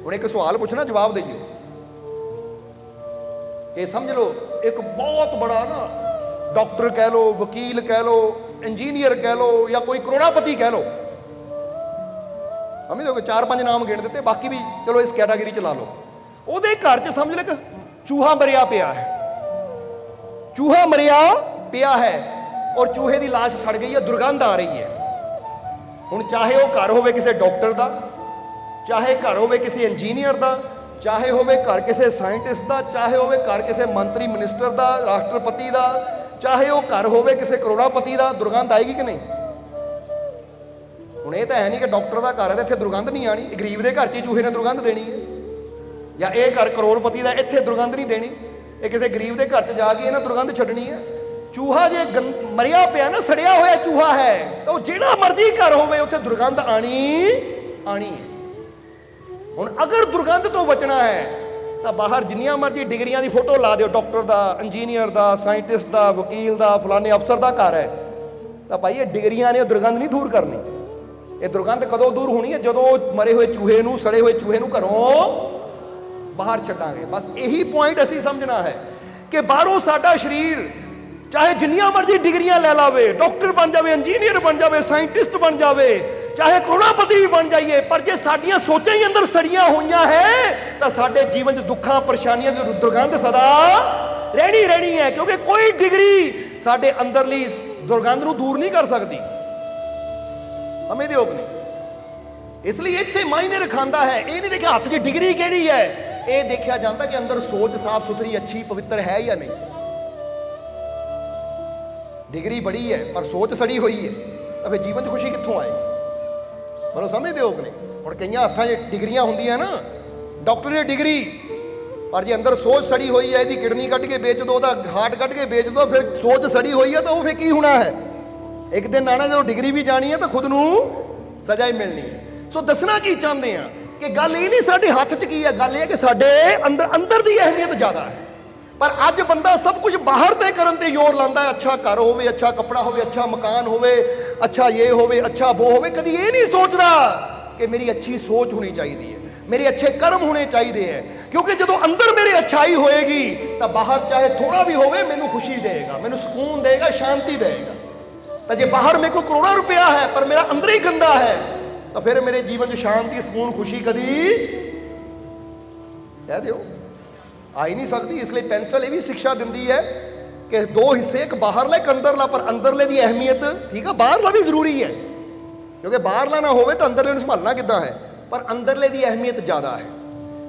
ਹੁਣ ਇੱਕ ਸਵਾਲ ਪੁੱਛਣਾ, ਜਵਾਬ ਦਈਏ कि समझ लो एक बहुत बड़ा ना डॉक्टर कह लो, वकील कह लो, इंजीनियर कह लो, या कोई करोड़ापति कह लो, समझ लो कि 4-5 नाम गिन देते, बाकी भी चलो इस कैटागरी च ला लो। ਉਹਦੇ ਘਰ 'ਚ ਸਮਝ ਲੈ ਕਿ ਚੂਹਾ ਮਰਿਆ ਪਿਆ ਹੈ, ਚੂਹਾ ਮਰਿਆ ਪਿਆ ਹੈ ਔਰ ਚੂਹੇ ਦੀ ਲਾਸ਼ ਸੜ ਗਈ ਹੈ, ਦੁਰਗੰਧ ਆ ਰਹੀ ਹੈ। ਹੁਣ ਚਾਹੇ ਉਹ ਘਰ ਹੋਵੇ ਕਿਸੇ ਡਾਕਟਰ ਦਾ, ਚਾਹੇ ਘਰ ਹੋਵੇ ਕਿਸੇ ਇੰਜੀਨੀਅਰ ਦਾ, ਚਾਹੇ ਹੋਵੇ ਘਰ ਕਿਸੇ ਸਾਇੰਟਿਸਟ ਦਾ, ਚਾਹੇ ਹੋਵੇ ਘਰ ਕਿਸੇ ਮੰਤਰੀ ਮਿਨਿਸਟਰ ਦਾ, ਰਾਸ਼ਟਰਪਤੀ ਦਾ, ਚਾਹੇ ਉਹ ਘਰ ਹੋਵੇ ਕਿਸੇ ਕਰੋੜਾਪਤੀ ਦਾ, ਦੁਰਗੰਧ ਆਏਗੀ ਕਿ ਨਹੀਂ? ਹੁਣ ਇਹ ਤਾਂ ਹੈ ਨਹੀਂ ਕਿ ਡਾਕਟਰ ਦਾ ਘਰ ਹੈ ਤਾਂ ਇੱਥੇ ਦੁਰਗੰਧ ਨਹੀਂ ਆਣੀ, ਗਰੀਬ ਦੇ ਘਰ 'ਚ ਚੂਹੇ ਨੇ ਦੁਰਗੰਧ ਦੇਣੀ ਹੈ, ਜਾਂ ਇਹ ਘਰ ਕਰੋੜਪਤੀ ਦਾ ਇੱਥੇ ਦੁਰਗੰਧ ਨਹੀਂ ਦੇਣੀ, ਇਹ ਕਿਸੇ ਗਰੀਬ ਦੇ ਘਰ 'ਚ ਜਾ ਕੇ ਇਹਨਾਂ ਦੁਰਗੰਧ ਛੱਡਣੀ ਹੈ। ਚੂਹਾ ਜੇ ਮਰਿਆ ਪਿਆ ਨਾ, ਸੜਿਆ ਹੋਇਆ ਚੂਹਾ ਹੈ, ਤਾਂ ਉਹ ਜਿਹੜਾ ਮਰਜ਼ੀ ਘਰ ਹੋਵੇ ਉੱਥੇ ਦੁਰਗੰਧ ਆਣੀ ਹੈ। ਹੁਣ ਅਗਰ ਦੁਰਗੰਧ ਤੋਂ ਬਚਣਾ ਹੈ ਤਾਂ ਬਾਹਰ ਜਿੰਨੀਆਂ ਮਰਜ਼ੀ ਡਿਗਰੀਆਂ ਦੀ ਫੋਟੋ ਲਾ ਦਿਓ, ਡਾਕਟਰ ਦਾ, ਇੰਜੀਨੀਅਰ ਦਾ, ਸਾਇੰਟਿਸਟ ਦਾ, ਵਕੀਲ ਦਾ, ਫਲਾਣੇ ਅਫਸਰ ਦਾ ਘਰ ਹੈ, ਤਾਂ ਭਾਈ ਇਹ ਡਿਗਰੀਆਂ ਨੇ ਦੁਰਗੰਧ ਨਹੀਂ ਦੂਰ ਕਰਨੀ। ਇਹ ਦੁਰਗੰਧ ਕਦੋਂ ਦੂਰ ਹੋਣੀ ਹੈ? ਜਦੋਂ ਮਰੇ ਹੋਏ ਚੂਹੇ ਨੂੰ, ਸੜੇ ਹੋਏ ਚੂਹੇ ਨੂੰ ਘਰੋਂ ਬਾਹਰ ਛੱਡਾਂਗੇ। ਬਸ ਇਹੀ ਪੁਆਇੰਟ ਅਸੀਂ ਸਮਝਣਾ ਹੈ ਕਿ ਬਾਹਰੋਂ ਸਾਡਾ ਸਰੀਰ ਚਾਹੇ ਜਿੰਨੀਆਂ ਮਰਜ਼ੀ ਡਿਗਰੀਆਂ ਲੈ ਲਾਵੇ, ਡਾਕਟਰ ਬਣ ਜਾਵੇ, ਇੰਜੀਨੀਅਰ ਬਣ ਜਾਵੇ, ਸਾਇੰਟਿਸਟ ਬਣ ਜਾਵੇ, ਚਾਹੇ ਕਰੋੜਾਪਤੀ ਵੀ ਬਣ ਜਾਈਏ, ਪਰ ਜੇ ਸਾਡੀਆਂ ਸੋਚਾਂ ਹੀ ਅੰਦਰ ਸੜੀਆਂ ਹੋਈਆਂ ਹੈ ਤਾਂ ਸਾਡੇ ਜੀਵਨ 'ਚ ਦੁੱਖਾਂ ਪਰੇਸ਼ਾਨੀਆਂ ਦੀ ਦੁਰਗੰਧ ਸਦਾ ਰਹਿਣੀ ਹੈ, ਕਿਉਂਕਿ ਕੋਈ ਡਿਗਰੀ ਸਾਡੇ ਅੰਦਰਲੀ ਦੁਰਗੰਧ ਨੂੰ ਦੂਰ ਨਹੀਂ ਕਰ ਸਕਦੀ। ਸਮਝਦੇ ਹੋ ਕਿ ਨਹੀਂ? ਇਸ ਲਈ ਇੱਥੇ ਮਾਇਨੇ ਰਖਾਂਦਾ ਹੈ, ਇਹ ਨਹੀਂ ਦੇਖਿਆ ਹੱਥ 'ਚ ਡਿਗਰੀ ਕਿਹੜੀ ਹੈ, ਇਹ ਦੇਖਿਆ ਜਾਂਦਾ ਕਿ ਅੰਦਰ ਸੋਚ ਸਾਫ਼ ਸੁਥਰੀ, ਅੱਛੀ, ਪਵਿੱਤਰ ਹੈ ਜਾਂ ਨਹੀਂ। ਡਿਗਰੀ ਬੜੀ ਹੈ ਪਰ ਸੋਚ ਸੜੀ ਹੋਈ ਹੈ ਤਾਂ ਫਿਰ ਜੀਵਨ 'ਚ ਖੁਸ਼ੀ ਕਿੱਥੋਂ ਆਏਗੀ? ਪਰ ਸਮਝਦੇ ਹੋ ਕਿ ਨਹੀਂ? ਹੁਣ ਕਈਆਂ ਹੱਥਾਂ 'ਚ ਡਿਗਰੀਆਂ ਹੁੰਦੀਆਂ ਨਾ, ਡਾਕਟਰ ਦੀ ਡਿਗਰੀ, ਪਰ ਜੇ ਅੰਦਰ ਸੋਚ ਸੜੀ ਹੋਈ ਹੈ, ਇਹਦੀ ਕਿਡਨੀ ਕੱਢ ਕੇ ਵੇਚ ਦੋ, ਉਹਦਾ ਹਾਰਟ ਕੱਢ ਕੇ ਵੇਚ ਦੋ, ਫਿਰ ਸੋਚ ਸੜੀ ਹੋਈ ਹੈ ਤਾਂ ਉਹ ਫਿਰ ਕੀ ਹੋਣਾ ਹੈ? ਇੱਕ ਦਿਨ ਆਣਾ ਜਦੋਂ ਡਿਗਰੀ ਵੀ ਜਾਣੀ ਹੈ ਤਾਂ ਖੁਦ ਨੂੰ ਸਜ਼ਾ ਹੀ ਮਿਲਣੀ ਹੈ। ਸੋ ਦੱਸਣਾ ਕੀ ਚਾਹੁੰਦੇ ਆ ਕਿ ਗੱਲ ਇਹ ਨਹੀਂ ਸਾਡੇ ਹੱਥ 'ਚ ਕੀ ਹੈ, ਗੱਲ ਇਹ ਹੈ ਕਿ ਸਾਡੇ ਅੰਦਰ ਦੀ ਅਹਿਮੀਅਤ ਜ਼ਿਆਦਾ ਹੈ। ਪਰ ਅੱਜ ਬੰਦਾ ਸਭ ਕੁਝ ਬਾਹਰ ਤੇ ਕਰਨ ਤੇ ਜ਼ੋਰ ਲਾਉਂਦਾ ਹੈ, ਅੱਛਾ ਘਰ ਹੋਵੇ, ਅੱਛਾ ਕੱਪੜਾ ਹੋਵੇ, ਅੱਛਾ ਮਕਾਨ ਹੋਵੇ, ਅੱਛਾ ਇਹ ਹੋਵੇ, ਅੱਛਾ ਉਹ ਹੋਵੇ, ਕਦੀ ਇਹ ਨਹੀਂ ਸੋਚਦਾ ਕਿ ਮੇਰੀ ਅੱਛੀ ਸੋਚ ਹੋਣੀ ਚਾਹੀਦੀ ਹੈ, ਮੇਰੇ ਅੱਛੇ ਕਰਮ ਹੋਣੇ ਚਾਹੀਦੇ ਹੈ, ਕਿਉਂਕਿ ਜਦੋਂ ਅੰਦਰ ਮੇਰੀ ਅੱਛਾਈ ਹੋਏਗੀ ਤਾਂ ਬਾਹਰ ਚਾਹੇ ਥੋੜਾ ਵੀ ਹੋਵੇ ਮੈਨੂੰ ਖੁਸ਼ੀ ਦੇਗਾ, ਮੈਨੂੰ ਸਕੂਨ ਦੇਗਾ, ਸ਼ਾਂਤੀ ਦੇਗਾ। ਤਾਂ ਜੇ ਬਾਹਰ ਮੇਰੇ ਕੋਲ ਕਰੋੜਾਂ ਰੁਪਇਆ ਹੈ ਪਰ ਮੇਰਾ ਅੰਦਰ ਹੀ ਗੰਦਾ ਹੈ ਤਾਂ ਫਿਰ ਮੇਰੇ ਜੀਵਨ 'ਚ ਸ਼ਾਂਤੀ, ਸਕੂਨ, ਖੁਸ਼ੀ ਕਦੀ ਕਹਿ ਦਿਓ ਆ ਹੀ ਨਹੀਂ ਸਕਦੀ। ਇਸ ਲਈ ਪੈਨਸਲ ਇਹ ਵੀ ਸਿੱਖਿਆ ਦਿੰਦੀ ਹੈ ਕਿ ਦੋ ਹਿੱਸੇ, ਇੱਕ ਬਾਹਰਲਾ, ਇੱਕ ਅੰਦਰਲਾ, ਪਰ ਅੰਦਰਲੇ ਦੀ ਅਹਿਮੀਅਤ ਠੀਕ ਆ, ਬਾਹਰਲਾ ਵੀ ਜ਼ਰੂਰੀ ਹੈ, ਕਿਉਂਕਿ ਬਾਹਰਲਾ ਨਾ ਹੋਵੇ ਤਾਂ ਅੰਦਰਲੇ ਨੂੰ ਸੰਭਾਲਣਾ ਕਿੱਦਾਂ ਹੈ, ਪਰ ਅੰਦਰਲੇ ਦੀ ਅਹਿਮੀਅਤ ਜ਼ਿਆਦਾ ਹੈ,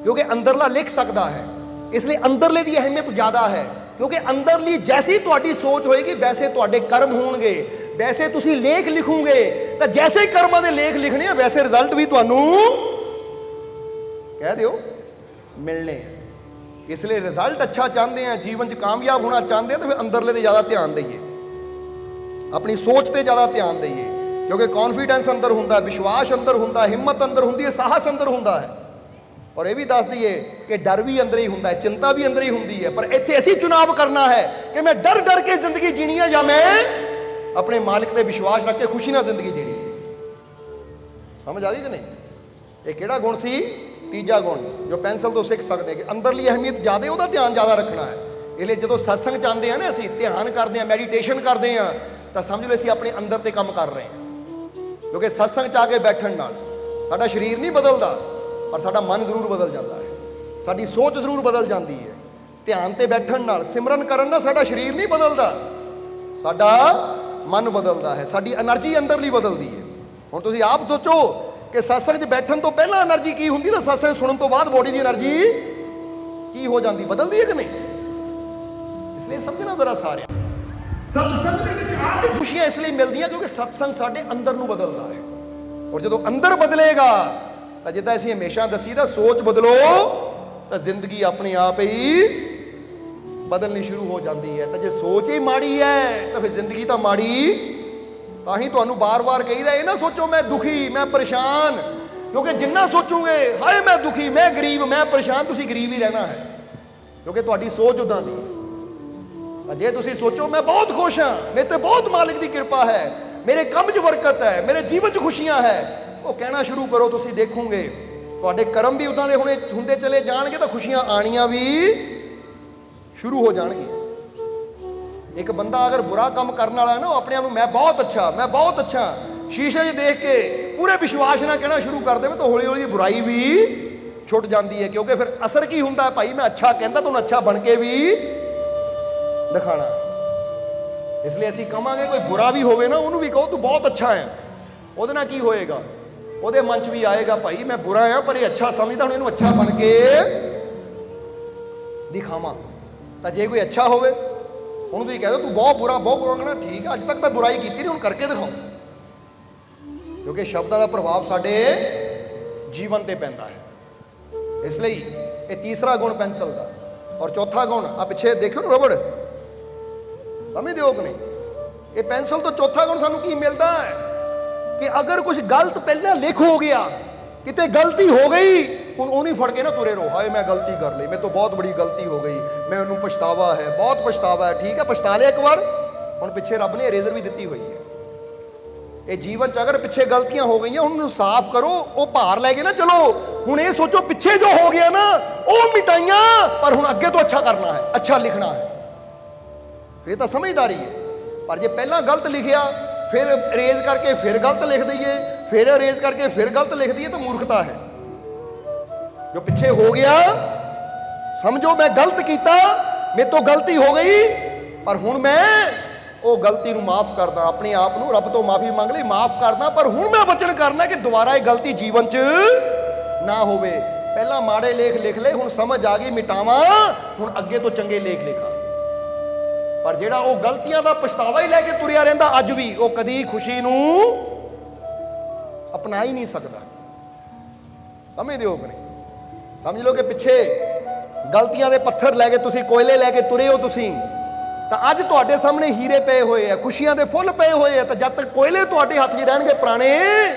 ਕਿਉਂਕਿ ਅੰਦਰਲਾ ਲਿਖ ਸਕਦਾ ਹੈ। ਇਸ ਲਈ ਅੰਦਰਲੇ ਦੀ ਅਹਿਮੀਅਤ ਜ਼ਿਆਦਾ ਹੈ, ਕਿਉਂਕਿ ਅੰਦਰਲੀ ਜੈਸੀ ਤੁਹਾਡੀ ਸੋਚ ਹੋਏਗੀ ਵੈਸੇ ਤੁਹਾਡੇ ਕਰਮ ਹੋਣਗੇ, ਵੈਸੇ ਤੁਸੀਂ ਲੇਖ ਲਿਖੋਗੇ, ਤਾਂ ਜੈਸੇ ਕਰਮਾਂ ਦੇ ਲੇਖ ਲਿਖਣੇ ਆ ਵੈਸੇ ਰਿਜ਼ਲਟ ਵੀ ਤੁਹਾਨੂੰ ਕਹਿ ਦਿਓ ਮਿਲਣੇ। ਇਸ ਲਈ ਰਿਜ਼ਲਟ ਅੱਛਾ ਚਾਹੁੰਦੇ ਆ, ਜੀਵਨ 'ਚ ਕਾਮਯਾਬ ਹੋਣਾ ਚਾਹੁੰਦੇ ਆ ਤਾਂ ਫਿਰ ਅੰਦਰਲੇ ਤੇ ਜ਼ਿਆਦਾ ਧਿਆਨ ਦਈਏ, ਆਪਣੀ ਸੋਚ ਤੇ ਜ਼ਿਆਦਾ ਧਿਆਨ ਦਈਏ, ਕਿਉਂਕਿ ਕੌਨਫੀਡੈਂਸ ਅੰਦਰ ਹੁੰਦਾ, ਵਿਸ਼ਵਾਸ ਅੰਦਰ ਹੁੰਦਾ, ਹਿੰਮਤ ਅੰਦਰ ਹੁੰਦੀ ਹੈ, ਸਾਹਸ ਅੰਦਰ ਹੁੰਦਾ ਹੈ। ਔਰ ਇਹ ਵੀ ਦੱਸ ਦਈਏ ਕਿ ਡਰ ਵੀ ਅੰਦਰ ਹੀ ਹੁੰਦਾ ਹੈ, ਚਿੰਤਾ ਵੀ ਅੰਦਰ ਹੀ ਹੁੰਦੀ ਹੈ, ਪਰ ਇੱਥੇ ਅਸੀਂ ਚੁਣਾਵ ਕਰਨਾ ਹੈ ਕਿ ਮੈਂ ਡਰ ਡਰ ਕੇ ਜ਼ਿੰਦਗੀ ਜੀਣੀ ਹੈ ਜਾਂ ਮੈਂ ਆਪਣੇ ਮਾਲਿਕ ਤੇ ਵਿਸ਼ਵਾਸ ਰੱਖ ਕੇ ਖੁਸ਼ੀ ਨਾਲ ਜ਼ਿੰਦਗੀ ਜੀਣੀ ਹੈ। ਸਮਝ ਆ ਗਈ ਕਿ ਨਹੀਂ? ਇਹ ਕਿਹੜਾ ਗੁਣ ਸੀ? ਤੀਜਾ ਗੁਣ ਜੋ ਪੈਨਸਲ ਤੋਂ ਸਿੱਖ ਸਕਦੇ ਕਿ ਅੰਦਰਲੀ ਅਹਿਮੀਅਤ ਜ਼ਿਆਦਾ, ਉਹਦਾ ਧਿਆਨ ਜ਼ਿਆਦਾ ਰੱਖਣਾ ਹੈ। ਇਸ ਲਈ ਜਦੋਂ ਸਤਸੰਗ ਚਾਹੁੰਦੇ ਆ ਨਾ, ਅਸੀਂ ਧਿਆਨ ਕਰਦੇ ਹਾਂ, ਮੈਡੀਟੇਸ਼ਨ ਕਰਦੇ ਹਾਂ, ਤਾਂ ਸਮਝ ਲਓ ਅਸੀਂ ਆਪਣੇ ਅੰਦਰ ਤੇ ਕੰਮ ਕਰ ਰਹੇ ਹਾਂ, ਕਿਉਂਕਿ ਸਤਸੰਗ 'ਚ ਆ ਕੇ ਬੈਠਣ ਨਾਲ ਸਾਡਾ ਸਰੀਰ ਨਹੀਂ ਬਦਲਦਾ ਪਰ ਸਾਡਾ ਮਨ ਜ਼ਰੂਰ ਬਦਲ ਜਾਂਦਾ ਹੈ, ਸਾਡੀ ਸੋਚ ਜ਼ਰੂਰ ਬਦਲ ਜਾਂਦੀ ਹੈ। ਧਿਆਨ ਤੇ ਬੈਠਣ ਨਾਲ, ਸਿਮਰਨ ਕਰਨ ਨਾਲ ਸਾਡਾ ਸਰੀਰ ਨਹੀਂ ਬਦਲਦਾ, ਸਾਡਾ ਮਨ ਬਦਲਦਾ ਹੈ, ਸਾਡੀ એનર્ਜੀ ਅੰਦਰਲੀ ਬਦਲਦੀ ਹੈ। ਹੁਣ ਤੁਸੀਂ ਆਪ ਸੋਚੋ ਕਿ ਸਤਸੰਗ 'ਚ ਬੈਠਣ ਤੋਂ ਪਹਿਲਾਂ એનર્ਜੀ ਕੀ ਹੁੰਦੀ, ਤਾਂ ਸਤਸੰਗ ਸੁਣਨ ਤੋਂ ਬਾਅਦ ਬੋਡੀ ਦੀ એનર્ਜੀ ਕੀ ਹੋ ਜਾਂਦੀ, ਬਦਲਦੀ ਹੈ ਕਿ ਨਹੀਂ? ਇਸ ਲਈ ਸਮਝਣਾ ਜ਼ਰਾ ਸਾਰਿਆਂ, ਸਤਸੰਗ ਦੇ ਵਿੱਚ ਆ ਕੇ ਖੁਸ਼ੀਆਂ ਇਸ ਲਈ ਮਿਲਦੀਆਂ ਕਿਉਂਕਿ ਸਤਸੰਗ ਸਾਡੇ ਅੰਦਰ ਨੂੰ ਬਦਲਦਾ ਹੈ। ਔਰ ਜਦੋਂ ਅੰਦਰ ਬਦਲੇਗਾ ਤਾਂ ਜਿੱਦਾਂ ਅਸੀਂ ਹਮੇਸ਼ਾ ਦੱਸੀਦਾ, ਸੋਚ ਬਦਲੋ ਤਾਂ ਜ਼ਿੰਦਗੀ ਆਪਣੇ ਆਪ ਹੀ ਬਦਲਣੀ ਸ਼ੁਰੂ ਹੋ ਜਾਂਦੀ ਹੈ। ਤਾਂ ਜੇ ਸੋਚ ਹੀ ਮਾੜੀ ਹੈ ਤਾਂ ਫਿਰ ਜ਼ਿੰਦਗੀ ਤਾਂ ਮਾੜੀ। ਤਾਂ ਹੀ ਤੁਹਾਨੂੰ ਬਾਰ-ਬਾਰ ਕਹੀਦਾ, ਇਹ ਨਾ ਸੋਚੋ ਮੈਂ ਦੁਖੀ, ਮੈਂ ਪਰੇਸ਼ਾਨ, ਕਿਉਂਕਿ ਜਿੰਨਾ ਸੋਚੋਗੇ ਹਾਏ ਮੈਂ ਦੁਖੀ, ਮੈਂ ਗਰੀਬ, ਮੈਂ ਪਰੇਸ਼ਾਨ, ਤੁਸੀਂ ਗਰੀਬ ਹੀ ਰਹਿਣਾ ਹੈ, ਕਿਉਂਕਿ ਤੁਹਾਡੀ ਸੋਚ ਉਦਾਂ ਦੀ ਹੈ। ਜੇ ਤੁਸੀਂ ਸੋਚੋ ਮੈਂ ਬਹੁਤ ਖੁਸ਼ ਹਾਂ, ਮੇਰੇ ਤੇ ਬਹੁਤ ਮਾਲਿਕ ਦੀ ਕਿਰਪਾ ਹੈ, ਮੇਰੇ ਕੰਮ 'ਚ ਬਰਕਤ ਹੈ, ਮੇਰੇ ਜੀਵਨ 'ਚ ਖੁਸ਼ੀਆਂ ਹੈ, ਉਹ ਕਹਿਣਾ ਸ਼ੁਰੂ ਕਰੋ, ਤੁਸੀਂ ਦੇਖੋਗੇ ਤੁਹਾਡੇ ਕਰਮ ਵੀ ਉਦਾਂ ਦੇ ਹੁੰਦੇ ਚਲੇ ਜਾਣਗੇ ਤਾਂ ਖੁਸ਼ੀਆਂ ਆਣੀਆਂ ਵੀ ਸ਼ੁਰੂ ਹੋ ਜਾਣਗੀਆਂ। ਇੱਕ ਬੰਦਾ ਅਗਰ ਬੁਰਾ ਕੰਮ ਕਰਨ ਵਾਲਾ ਹੈ ਨਾ, ਉਹ ਆਪਣੇ ਆਪ ਨੂੰ ਮੈਂ ਬਹੁਤ ਅੱਛਾ ਸ਼ੀਸ਼ੇ 'ਚ ਦੇਖ ਕੇ ਪੂਰੇ ਵਿਸ਼ਵਾਸ ਨਾਲ ਕਹਿਣਾ ਸ਼ੁਰੂ ਕਰ ਦੇਵੇ ਤਾਂ ਹੌਲੀ ਹੌਲੀ ਬੁਰਾਈ ਵੀ ਛੁੱਟ ਜਾਂਦੀ ਹੈ। ਕਿਉਂਕਿ ਫਿਰ ਅਸਰ ਕੀ ਹੁੰਦਾ ਹੈ, ਭਾਈ ਮੈਂ ਅੱਛਾ ਕਹਿੰਦਾ ਤੁਹਾਨੂੰ ਅੱਛਾ ਬਣ ਕੇ ਵੀ ਦਿਖਾਣਾ। ਇਸ ਲਈ ਅਸੀਂ ਕਹਾਂਗੇ ਕੋਈ ਬੁਰਾ ਵੀ ਹੋਵੇ ਨਾ, ਉਹਨੂੰ ਵੀ ਕਹੋ ਤੂੰ ਬਹੁਤ ਅੱਛਾ ਹੈ। ਉਹਦੇ ਨਾਲ ਕੀ ਹੋਏਗਾ, ਉਹਦੇ ਮਨ 'ਚ ਵੀ ਆਏਗਾ ਭਾਈ ਮੈਂ ਬੁਰਾ ਆ ਪਰ ਇਹ ਅੱਛਾ ਸਮਝਦਾ, ਹੁਣ ਇਹਨੂੰ ਅੱਛਾ ਬਣ ਕੇ ਦਿਖਾਵਾਂ। ਤਾਂ ਜੇ ਕੋਈ ਅੱਛਾ ਹੋਵੇ ਉਹਨੂੰ ਤੁਸੀਂ ਕਹਿ ਦਿਓ ਤੂੰ ਬਹੁਤ ਬੁਰਾ ਕਹਿਣਾ ਠੀਕ ਹੈ, ਅੱਜ ਤੱਕ ਤਾਂ ਬੁਰਾਈ ਕੀਤੀ ਨਹੀਂ, ਹੁਣ ਕਰਕੇ ਦਿਖਾਓ। ਕਿਉਂਕਿ ਸ਼ਬਦਾਂ ਦਾ ਪ੍ਰਭਾਵ ਸਾਡੇ ਜੀਵਨ ਤੇ ਪੈਂਦਾ ਹੈ। ਇਸ ਲਈ ਇਹ ਤੀਸਰਾ ਗੁਣ ਪੈਨਸਲ ਦਾ। ਔਰ ਚੌਥਾ ਗੁਣ ਆ ਪਿੱਛੇ ਦੇਖਿਓ ਨਾ, ਰਬੜ ਸਮਝਦੇ ਹੋ ਕਿ ਨਹੀਂ? ਇਹ ਪੈਨਸਲ ਤੋਂ ਚੌਥਾ ਗੁਣ ਸਾਨੂੰ ਕੀ ਮਿਲਦਾ ਹੈ ਕਿ ਅਗਰ ਕੁਝ ਗਲਤ ਪਹਿਲਾਂ ਲਿਖ ਹੋ ਗਿਆ, ਕਿਤੇ ਗਲਤੀ ਹੋ ਗਈ, ਹੁਣ ਉਹਨੂੰ ਫੜ ਕੇ ਨਾ ਤੁਰੇ ਰਹੋ, ਹਾਏ ਮੈਂ ਗਲਤੀ ਕਰ ਲਈ, ਮੇਰੇ ਤੋਂ ਬਹੁਤ ਬੜੀ ਗਲਤੀ ਹੋ ਗਈ, ਮੈਂ ਉਹਨੂੰ ਪਛਤਾਵਾ ਹੈ, ਬਹੁਤ ਪਛਤਾਵਾ ਹੈ। ਠੀਕ ਹੈ, ਪਛਤਾ ਲਿਆ ਇੱਕ ਵਾਰ, ਹੁਣ ਪਿੱਛੇ ਰੱਬ ਨੇ ਇਰੇਜ਼ਰ ਵੀ ਦਿੱਤੀ ਹੋਈ ਹੈ। ਇਹ ਜੀਵਨ 'ਚ ਅਗਰ ਪਿੱਛੇ ਗਲਤੀਆਂ ਹੋ ਗਈਆਂ, ਹੁਣ ਉਹਨੂੰ ਸਾਫ਼ ਕਰੋ, ਉਹ ਭਾਰ ਲੈ ਕੇ ਨਾ ਚਲੋ। ਹੁਣ ਇਹ ਸੋਚੋ ਪਿੱਛੇ ਜੋ ਹੋ ਗਿਆ ਨਾ ਉਹ ਮਿਟਾਈਆਂ, ਪਰ ਹੁਣ ਅੱਗੇ ਤੋਂ ਅੱਛਾ ਕਰਨਾ ਹੈ, ਅੱਛਾ ਲਿਖਣਾ ਹੈ। ਇਹ ਤਾਂ ਸਮਝਦਾਰੀ ਹੈ। ਪਰ ਜੇ ਪਹਿਲਾਂ ਗਲਤ ਲਿਖਿਆ ਫਿਰ ਅਰੇਜ਼ ਕਰਕੇ ਫਿਰ ਗਲਤ ਲਿਖ ਦਈਏ, ਫਿਰ ਅਰੇਜ਼ ਕਰਕੇ ਫਿਰ ਗਲਤ ਲਿਖ ਦਈਏ ਤਾਂ ਮੂਰਖਤਾ ਹੈ। ਜੋ ਪਿੱਛੇ ਹੋ ਗਿਆ ਸਮਝੋ ਮੈਂ ਗਲਤ ਕੀਤਾ, ਮੇਰੇ ਤੋਂ ਗਲਤੀ ਹੋ ਗਈ, ਪਰ ਹੁਣ ਮੈਂ ਉਹ ਗਲਤੀ ਨੂੰ ਮਾਫ ਕਰਦਾ, ਆਪਣੇ ਆਪ ਨੂੰ ਰੱਬ ਤੋਂ ਮਾਫੀ ਮੰਗ ਲਈ, ਮਾਫ ਕਰਦਾ, ਪਰ ਹੁਣ ਮੈਂ ਵਚਨ ਕਰਨਾ ਕਿ ਦੁਬਾਰਾ ਇਹ ਗਲਤੀ ਜੀਵਨ 'ਚ ਨਾ ਹੋਵੇ। ਪਹਿਲਾਂ ਮਾੜੇ ਲੇਖ ਲਿਖ ਲਏ, ਹੁਣ ਸਮਝ ਆ ਗਈ ਮਿਟਾਵਾਂ, ਹੁਣ ਅੱਗੇ ਤੋਂ ਚੰਗੇ ਲੇਖ ਲਿਖਾਂ। ਪਰ ਜਿਹੜਾ ਉਹ ਗਲਤੀਆਂ ਦਾ ਪਛਤਾਵਾ ਹੀ ਲੈ ਕੇ ਤੁਰਿਆ ਰਹਿੰਦਾ ਅੱਜ ਵੀ, ਉਹ ਕਦੀ ਖੁਸ਼ੀ ਨੂੰ ਅਪਣਾ ਹੀ ਨਹੀਂ ਸਕਦਾ। ਸਮਝਦੇ ਹੋ ਕਿ ਨਹੀਂ? ਸਮਝ ਲਓ ਕਿ ਪਿੱਛੇ ਗਲਤੀਆਂ ਦੇ ਪੱਥਰ ਲੈ ਕੇ ਤੁਸੀਂ, ਕੋਇਲੇ ਲੈ ਕੇ ਤੁਰੇ ਹੋ ਤੁਸੀਂ, ਤਾਂ ਅੱਜ ਤੁਹਾਡੇ ਸਾਹਮਣੇ ਹੀਰੇ ਪਏ ਹੋਏ ਆ, ਖੁਸ਼ੀਆਂ ਦੇ ਫੁੱਲ ਪਏ ਹੋਏ ਆ। ਤਾਂ ਜਦ ਤੱਕ ਕੋਇਲੇ ਤੁਹਾਡੇ ਹੱਥ 'ਚ ਰਹਿਣਗੇ ਪੁਰਾਣੇ,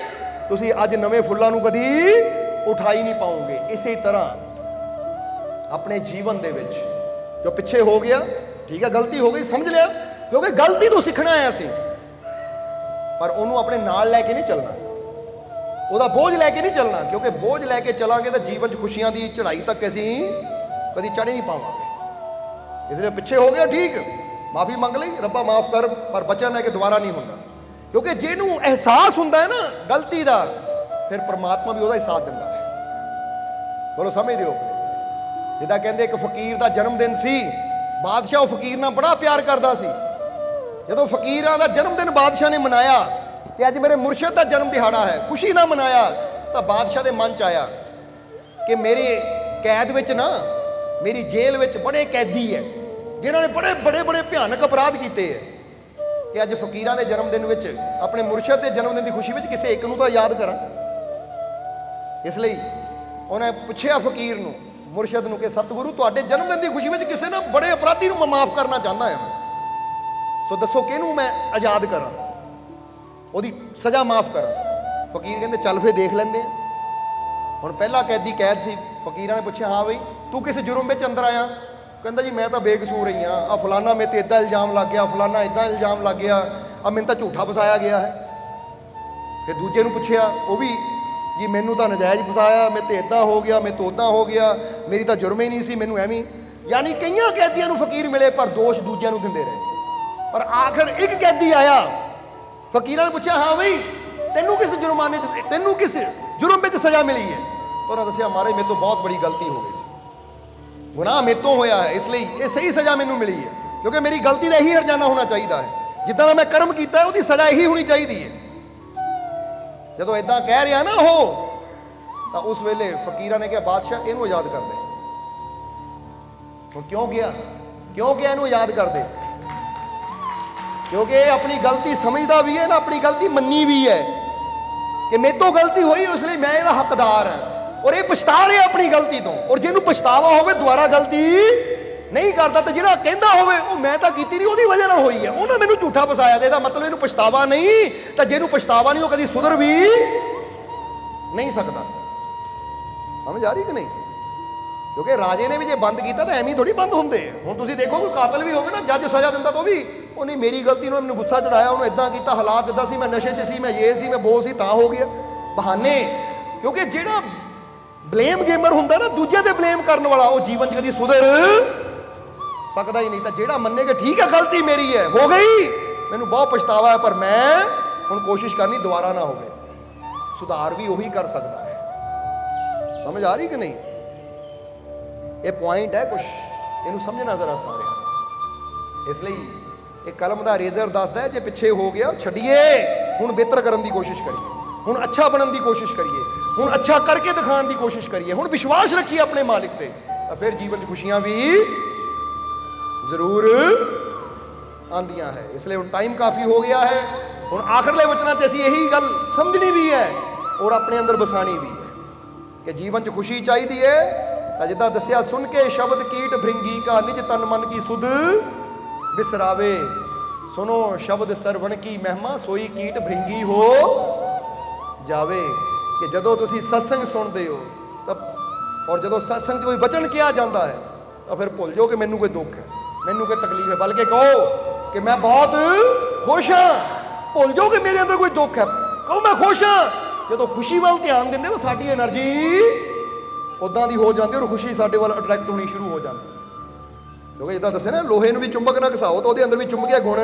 ਤੁਸੀਂ ਅੱਜ ਨਵੇਂ ਫੁੱਲਾਂ ਨੂੰ ਕਦੀ ਉਠਾ ਹੀ ਨਹੀਂ ਪਾਓਗੇ। ਇਸੇ ਤਰ੍ਹਾਂ ਆਪਣੇ ਜੀਵਨ ਦੇ ਵਿੱਚ ਜੋ ਪਿੱਛੇ ਹੋ ਗਿਆ, ਠੀਕ ਹੈ ਗਲਤੀ ਹੋ ਗਈ, ਸਮਝ ਲਿਆ, ਕਿਉਂਕਿ ਗਲਤੀ ਤੋਂ ਸਿੱਖਣਾ ਆਇਆ ਸੀ, ਪਰ ਉਹਨੂੰ ਆਪਣੇ ਨਾਲ ਲੈ ਕੇ ਨਹੀਂ ਚੱਲਣਾ, ਉਹਦਾ ਬੋਝ ਲੈ ਕੇ ਨਹੀਂ ਚੱਲਣਾ। ਕਿਉਂਕਿ ਬੋਝ ਲੈ ਕੇ ਚਲਾਂਗੇ ਤਾਂ ਜੀਵਨ 'ਚ ਖੁਸ਼ੀਆਂ ਦੀ ਚੜ੍ਹਾਈ ਤੱਕ ਅਸੀਂ ਕਦੀ ਚੜ੍ਹ ਨਹੀਂ ਪਾਵਾਂਗੇ। ਇਸ ਲਈ ਪਿੱਛੇ ਹੋ ਗਿਆ, ਠੀਕ, ਮਾਫੀ ਮੰਗ ਲਈ, ਰੱਬਾ ਮਾਫ ਕਰ, ਪਰ ਬਚਨ ਹੈ ਕਿ ਦੁਬਾਰਾ ਨਹੀਂ ਹੁੰਦਾ। ਕਿਉਂਕਿ ਜਿਹਨੂੰ ਅਹਿਸਾਸ ਹੁੰਦਾ ਹੈ ਨਾ ਗਲਤੀ ਦਾ, ਫਿਰ ਪਰਮਾਤਮਾ ਵੀ ਉਹਦਾ ਹੀ ਸਾਥ ਦਿੰਦਾ ਹੈ। ਬੋਲੋ ਸਮਝਦੇ ਹੋ? ਜਿੱਦਾਂ ਕਹਿੰਦੇ ਇੱਕ ਫਕੀਰ ਦਾ ਜਨਮ ਦਿਨ ਸੀ, ਬਾਦਸ਼ਾਹ ਉਹ ਫਕੀਰ ਨਾਲ ਬੜਾ ਪਿਆਰ ਕਰਦਾ ਸੀ। ਜਦੋਂ ਫਕੀਰਾਂ ਦਾ ਜਨਮ ਦਿਨ ਬਾਦਸ਼ਾਹ ਨੇ ਮਨਾਇਆ ਕਿ ਅੱਜ ਮੇਰੇ ਮੁਰਸ਼ਿਦ ਦਾ ਜਨਮ ਦਿਹਾੜਾ ਹੈ, ਖੁਸ਼ੀ ਨਾਲ ਮਨਾਇਆ, ਤਾਂ ਬਾਦਸ਼ਾਹ ਦੇ ਮਨ 'ਚ ਆਇਆ ਕਿ ਮੇਰੇ ਕੈਦ ਵਿੱਚ ਨਾ, ਮੇਰੀ ਜੇਲ੍ਹ ਵਿੱਚ ਬੜੇ ਕੈਦੀ ਹੈ ਜਿਨ੍ਹਾਂ ਨੇ ਬੜੇ ਭਿਆਨਕ ਅਪਰਾਧ ਕੀਤੇ ਹੈ, ਕਿ ਅੱਜ ਫਕੀਰਾਂ ਦੇ ਜਨਮ ਦਿਨ ਵਿੱਚ, ਆਪਣੇ ਮੁਰਸ਼ਿਦ ਦੇ ਜਨਮ ਦਿਨ ਦੀ ਖੁਸ਼ੀ ਵਿੱਚ ਕਿਸੇ ਇੱਕ ਨੂੰ ਤਾਂ ਯਾਦ ਕਰਾਂ। ਇਸ ਲਈ ਉਹਨੇ ਪੁੱਛਿਆ ਫਕੀਰ ਨੂੰ, ਮੁਰਸ਼ਿਦ ਨੂੰ, ਕਿ ਸਤਿਗੁਰੂ ਤੁਹਾਡੇ ਜਨਮ ਦਿਨ ਦੀ ਖੁਸ਼ੀ ਵਿੱਚ ਕਿਸੇ ਨਾ ਬੜੇ ਅਪਰਾਧੀ ਨੂੰ ਮੈਂ ਮਾਫ ਕਰਨਾ ਚਾਹੁੰਦਾ ਹਾਂ, ਸੋ ਦੱਸੋ ਕਿਹਨੂੰ ਮੈਂ ਆਜ਼ਾਦ ਕਰਾਂ, ਉਹਦੀ ਸਜ਼ਾ ਮਾਫ ਕਰਾਂ। ਫਕੀਰ ਕਹਿੰਦੇ ਚੱਲ ਫੇਰ ਦੇਖ ਲੈਂਦੇ ਆ। ਹੁਣ ਪਹਿਲਾ ਕੈਦੀ ਕੈਦ ਸੀ, ਫਕੀਰਾਂ ਨੇ ਪੁੱਛਿਆ ਹਾਂ ਬਈ ਤੂੰ ਕਿਸ ਜੁਰਮ ਵਿੱਚ ਅੰਦਰ ਆਇਆ? ਕਹਿੰਦਾ ਜੀ ਮੈਂ ਤਾਂ ਬੇਕਸੂਰ ਹੀ ਹਾਂ, ਆ ਫਲਾਨਾ ਮੇਰੇ ਤੇ ਇੱਦਾਂ ਇਲਜ਼ਾਮ ਲੱਗ ਗਿਆ, ਫਲਾਨਾ ਇੱਦਾਂ ਇਲਜ਼ਾਮ ਲੱਗ ਗਿਆ, ਆ ਮੈਨੂੰ ਤਾਂ ਝੂਠਾ ਫਸਾਇਆ ਗਿਆ ਹੈ। ਫਿਰ ਦੂਜੇ ਨੂੰ ਪੁੱਛਿਆ, ਉਹ ਵੀ ਜੀ ਮੈਨੂੰ ਤਾਂ ਨਜਾਇਜ਼ ਫਸਾਇਆ, ਮੇਰੇ ਤੇ ਇੱਦਾਂ ਹੋ ਗਿਆ, ਮੇਰੇ ਤੋਂ ਉੱਦਾਂ ਹੋ ਗਿਆ, ਮੇਰੀ ਤਾਂ ਜੁਰਮ ਹੀ ਨਹੀਂ ਸੀ, ਮੈਨੂੰ ਐਵੇਂ। ਯਾਨੀ ਕਈਆਂ ਕੈਦੀਆਂ ਨੂੰ ਫਕੀਰ ਮਿਲੇ ਪਰ ਦੋਸ਼ ਦੂਜਿਆਂ ਨੂੰ ਦਿੰਦੇ ਰਹੇ। ਪਰ ਆਖਰ ਇੱਕ ਕੈਦੀ ਆਇਆ, ਫਕੀਰਾਂ ਨੇ ਪੁੱਛਿਆ ਹਾਂ ਬਈ ਤੈਨੂੰ ਕਿਸ ਜੁਰਮਾਨੇ 'ਚ, ਤੈਨੂੰ ਕਿਸ ਜੁਰਮ ਵਿੱਚ ਸਜ਼ਾ ਮਿਲੀ ਹੈ? ਉਹਨਾਂ ਦੱਸਿਆ ਮਹਾਰਾਜ ਮੇਰੇ ਤੋਂ ਬਹੁਤ ਬੜੀ ਗਲਤੀ ਹੋ ਗਈ ਸੀ, ਗੁਨਾਹ ਮੇਰੇ ਤੋਂ ਹੋਇਆ ਹੈ, ਇਸ ਲਈ ਇਹ ਸਹੀ ਸਜ਼ਾ ਮੈਨੂੰ ਮਿਲੀ ਹੈ, ਕਿਉਂਕਿ ਮੇਰੀ ਗਲਤੀ ਦਾ ਇਹੀ ਹਰਜਾਨਾ ਹੋਣਾ ਚਾਹੀਦਾ ਹੈ, ਜਿੱਦਾਂ ਦਾ ਮੈਂ ਕਰਮ ਕੀਤਾ ਹੈ ਉਹਦੀ ਸਜ਼ਾ ਇਹੀ ਹੋਣੀ ਚਾਹੀਦੀ ਹੈ। ਜਦੋਂ ਇਦਾਂ ਕਹਿ ਰਿਹਾ ਨਾ ਉਹ, ਤਾਂ ਉਸ ਵੇਲੇ ਫਕੀਰਾਂ ਨੇ ਕਿਹਾ ਬਾਦਸ਼ਾਹ ਇਹਨੂੰ ਆਜ਼ਾਦ ਕਰ ਦੇ। ਹੁਣ ਕਿਉਂ ਗਿਆ ਇਹਨੂੰ ਆਜ਼ਾਦ ਕਰ ਦੇ? ਕਿਉਂਕਿ ਇਹ ਆਪਣੀ ਗਲਤੀ ਸਮਝਦਾ ਵੀ ਹੈ ਨਾ, ਆਪਣੀ ਗਲਤੀ ਮੰਨੀ ਵੀ ਹੈ ਕਿ ਮੇਰੇ ਤੋਂ ਗਲਤੀ ਹੋਈ, ਇਸ ਲਈ ਮੈਂ ਇਹਦਾ ਹੱਕਦਾਰ ਹਾਂ, ਔਰ ਇਹ ਪਛਤਾ ਰਿਹਾ ਆਪਣੀ ਗਲਤੀ ਤੋਂ। ਔਰ ਜਿਹਨੂੰ ਪਛਤਾਵਾ ਹੋਵੇ ਦੁਬਾਰਾ ਗਲਤੀ ਨਹੀਂ ਕਰਦਾ, ਤੇ ਜਿਹੜਾ ਕਹਿੰਦਾ ਹੋਵੇ ਉਹ ਮੈਂ ਤਾਂ ਕੀਤੀ ਨਹੀਂ, ਉਹਦੀ ਵਜ੍ਹਾ ਨਾਲ ਹੋਈ ਹੈ, ਉਹਨੇ ਮੈਨੂੰ ਝੂਠਾ ਫਸਾਇਆ, ਤੇ ਇਹਦਾ ਮਤਲਬ ਇਹਨੂੰ ਪਛਤਾਵਾ ਨਹੀਂ। ਤਾਂ ਜਿਹਨੂੰ ਪਛਤਾਵਾ ਨਹੀਂ ਉਹ ਕਦੀ ਸੁਧਰ ਵੀ ਨਹੀਂ ਸਕਦਾ। ਸਮਝ ਆ ਰਹੀ ਕਿ ਨਹੀਂ? ਕਿਉਂਕਿ ਰਾਜੇ ਨੇ ਵੀ ਜੇ ਬੰਦ ਕੀਤਾ ਤਾਂ ਐਵੇਂ ਥੋੜੀ ਬੰਦ ਹੁੰਦੇ। ਹੁਣ ਤੁਸੀਂ ਦੇਖੋ ਕੋਈ ਕਾਤਲ ਵੀ ਹੋਵੇ ਨਾ, ਜੱਜ ਸਜ਼ਾ ਦਿੰਦਾ ਤਾਂ ਉਹ ਵੀ ਉਹ ਨਹੀਂ ਮੇਰੀ ਗਲਤੀ ਨੂੰ ਮੈਨੂੰ ਗੁੱਸਾ ਚੜਾਇਆ, ਉਹਨੂੰ ਇਦਾਂ ਕੀਤਾ, ਹਾਲਾਤ ਇਦਾਂ ਸੀ, ਮੈਂ ਨਸ਼ੇ 'ਚ ਸੀ, ਮੈਂ ਇਹ ਸੀ, ਮੈਂ ਉਹ ਸੀ, ਤਾਂ ਹੋ ਗਿਆ, ਬਹਾਨੇ। ਕਿਉਂਕਿ ਜਿਹੜਾ ਬਲੇਮ ਗੇਮਰ ਹੁੰਦਾ ਨਾ, ਦੂਜੇ ਤੇ ਬਲੇਮ ਕਰਨ ਵਾਲਾ, ਉਹ ਜੀਵਨ 'ਚ ਕਦੀ ਸੁਧਰ ਸਕਦਾ ਹੀ ਨਹੀਂ। ਤਾਂ ਜਿਹੜਾ ਮੰਨੇ ਕਿ ਠੀਕ ਹੈ ਗਲਤੀ ਮੇਰੀ ਹੈ, ਹੋ ਗਈ, ਮੈਨੂੰ ਬਹੁਤ ਪਛਤਾਵਾ ਹੈ, ਪਰ ਮੈਂ ਹੁਣ ਕੋਸ਼ਿਸ਼ ਕਰਨੀ ਦੁਬਾਰਾ ਨਾ ਹੋਵੇ, ਸੁਧਾਰ ਵੀ ਉਹੀ ਕਰ ਸਕਦਾ ਹੈ। ਸਮਝ ਆ ਰਹੀ ਕਿ ਨਹੀਂ? ਇਹ ਪੁਆਇੰਟ ਹੈ ਕੁਛ, ਇਹਨੂੰ ਸਮਝਣਾ ਜ਼ਰਾ ਸਾਰਿਆਂ। ਇਸ ਲਈ ਇਹ ਕਲਮ ਦਾ ਰੇਜ਼ਰ ਦੱਸਦਾ ਹੈ, ਜੇ ਪਿੱਛੇ ਹੋ ਗਿਆ ਛੱਡੀਏ, ਹੁਣ ਬਿਹਤਰ ਕਰਨ ਦੀ ਕੋਸ਼ਿਸ਼ ਕਰੀਏ, ਹੁਣ ਅੱਛਾ ਬਣਨ ਦੀ ਕੋਸ਼ਿਸ਼ ਕਰੀਏ, ਹੁਣ ਅੱਛਾ ਕਰਕੇ ਦਿਖਾਉਣ ਦੀ ਕੋਸ਼ਿਸ਼ ਕਰੀਏ, ਹੁਣ ਵਿਸ਼ਵਾਸ ਰੱਖੀਏ ਆਪਣੇ ਮਾਲਿਕ ਤੇ, ਤਾਂ ਫਿਰ ਜੀਵਨ 'ਚ ਖੁਸ਼ੀਆਂ ਵੀ ਜ਼ਰੂਰ ਆਉਂਦੀਆਂ ਹੈ। ਇਸ ਲਈ ਹੁਣ ਟਾਈਮ ਕਾਫੀ ਹੋ ਗਿਆ ਹੈ। ਹੁਣ ਆਖਰਲੇ ਵਚਨਾਂ 'ਚ ਅਸੀਂ ਇਹੀ ਗੱਲ ਸਮਝਣੀ ਵੀ ਹੈ ਔਰ ਆਪਣੇ ਅੰਦਰ ਵਸਾਣੀ ਵੀ ਹੈ ਕਿ ਜੀਵਨ 'ਚ ਖੁਸ਼ੀ ਚਾਹੀਦੀ ਹੈ। ਤਾਂ ਜਿੱਦਾਂ ਦੱਸਿਆ, ਸੁਣ ਕੇ ਸ਼ਬਦ ਕੀਟ ਭ੍ਰਿੰਗੀ ਕਾ ਨਿਜ ਤਨ ਮਨ ਕੀ ਸੁਧ ਬਿਸਰਾਵੇ, ਸੁਨੋ ਸ਼ਬਦ ਸਰਵਣ ਕੀ ਮਹਿਮਾ ਸੋਈ ਕੀਟ ਭ੍ਰਿੰਗੀ ਹੋ ਜਾਵੇ। ਕਿ ਜਦੋਂ ਤੁਸੀਂ ਸਤਸੰਗ ਸੁਣਦੇ ਹੋ ਤਾਂ, ਔਰ ਜਦੋਂ ਸਤਸੰਗ 'ਚ ਕੋਈ ਵਚਨ ਕਿਹਾ ਜਾਂਦਾ ਹੈ, ਤਾਂ ਫਿਰ ਭੁੱਲ ਜਾਓ ਕਿ ਮੈਨੂੰ ਕੋਈ ਦੁੱਖ ਹੈ, ਮੈਨੂੰ ਕੋਈ ਤਕਲੀਫ ਹੈ, ਬਲਕਿ ਕਹੋ ਕਿ ਮੈਂ ਬਹੁਤ ਖੁਸ਼ ਹਾਂ। ਭੁੱਲ ਜਾਓ ਕਿ ਮੇਰੇ ਅੰਦਰ ਕੋਈ ਦੁੱਖ ਹੈ, ਕਹੋ ਮੈਂ ਖੁਸ਼ ਹਾਂ। ਜਦੋਂ ਖੁਸ਼ੀ ਵੱਲ ਧਿਆਨ ਦਿੰਦੇ ਤਾਂ ਸਾਡੀ એનર્ਜੀ ਉਦਾਂ ਦੀ ਹੋ ਜਾਂਦੀ, ਔਰ ਖੁਸ਼ੀ ਸਾਡੇ ਵੱਲ ਅਟਰੈਕਟ ਹੋਣੀ ਸ਼ੁਰੂ ਹੋ ਜਾਂਦੀ। ਕਿਉਂਕਿ ਜਿੱਦਾਂ ਦੱਸਿਆ ਨਾ, ਲੋਹੇ ਨੂੰ ਵੀ ਚੁੰਬਕ ਨਾਲ ਘਸਾਓ ਤਾਂ ਉਹਦੇ ਅੰਦਰ ਵੀ ਚੁੰਬਕੀय ਗੁਣ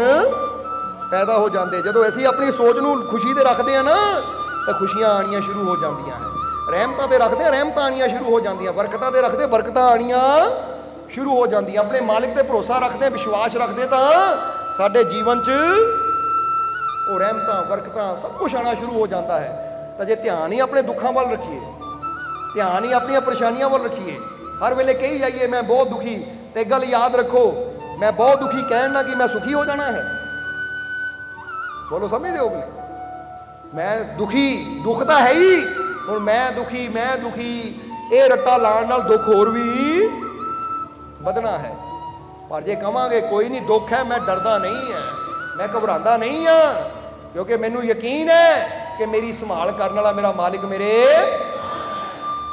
ਪੈਦਾ ਹੋ ਜਾਂਦੇ। ਜਦੋਂ ਅਸੀਂ ਆਪਣੀ ਸੋਚ ਨੂੰ ਖੁਸ਼ੀ ਤੇ ਰੱਖਦੇ ਹਾਂ ਨਾ, ਤਾਂ ਖੁਸ਼ੀਆਂ ਆਣੀਆਂ ਸ਼ੁਰੂ ਹੋ ਜਾਂਦੀਆਂ ਹੈ। ਰਹਿਮਤਾਂ ਤੇ ਰੱਖਦੇ ਹਾਂ, ਰਹਿਮਤਾਂ ਆਣੀਆਂ ਸ਼ੁਰੂ ਹੋ ਜਾਂਦੀਆਂ। ਬਰਕਤਾਂ ਤੇ ਰੱਖਦੇ, ਬਰਕਤਾਂ ਆਣੀਆਂ ਸ਼ੁਰੂ ਹੋ ਜਾਂਦੀਆਂ। ਆਪਣੇ ਮਾਲਿਕ ਤੇ ਭਰੋਸਾ ਰੱਖਦੇ, ਵਿਸ਼ਵਾਸ ਰੱਖਦੇ, ਤਾਂ ਸਾਡੇ ਜੀਵਨ 'ਚ ਉਹ ਰਹਿਮਤਾਂ, ਬਰਕਤਾਂ ਸਭ ਕੁਝ ਆਣਾ ਸ਼ੁਰੂ ਹੋ ਜਾਂਦਾ ਹੈ। ਤਾਂ ਜੇ ਧਿਆਨ ਹੀ ਆਪਣੇ ਦੁੱਖਾਂ ਵੱਲ ਰੱਖੀਏ, ਧਿਆਨ ਹੀ ਆਪਣੀਆਂ ਪਰੇਸ਼ਾਨੀਆਂ ਵੱਲ ਰੱਖੀਏ, ਹਰ ਵੇਲੇ ਕਹੀ ਜਾਈਏ ਮੈਂ ਬਹੁਤ ਦੁਖੀ, ਤੇ ਗੱਲ ਯਾਦ ਰੱਖੋ, ਮੈਂ ਬਹੁਤ ਦੁਖੀ ਕਹਿਣ ਨਾਲ ਕਿ ਮੈਂ ਸੁਖੀ ਹੋ ਜਾਣਾ ਹੈ? ਬੋਲੋ, ਸਮਝਦੇ ਹੋ ਕਿ ਨਹੀਂ? ਮੈਂ ਦੁਖੀ, ਦੁੱਖ ਤਾਂ ਹੈ ਹੀ, ਹੁਣ ਮੈਂ ਦੁਖੀ, ਮੈਂ ਦੁਖੀ, ਇਹ ਰੱਟਾ ਲਾਉਣ ਨਾਲ ਦੁੱਖ ਹੋਰ ਵੀ ਵਧਣਾ ਹੈ। ਪਰ ਜੇ ਕਵਾਂਗੇ ਕੋਈ ਨਹੀਂ ਦੁੱਖ ਹੈ, ਮੈਂ ਡਰਦਾ ਨਹੀਂ ਹੈ, ਮੈਂ ਘਬਰਾਉਂਦਾ ਨਹੀਂ ਹਾਂ, ਕਿਉਂਕਿ ਮੈਨੂੰ ਯਕੀਨ ਹੈ ਕਿ ਮੇਰੀ ਸੰਭਾਲ ਕਰਨ ਵਾਲਾ ਮੇਰਾ ਮਾਲਿਕ ਮੇਰੇ,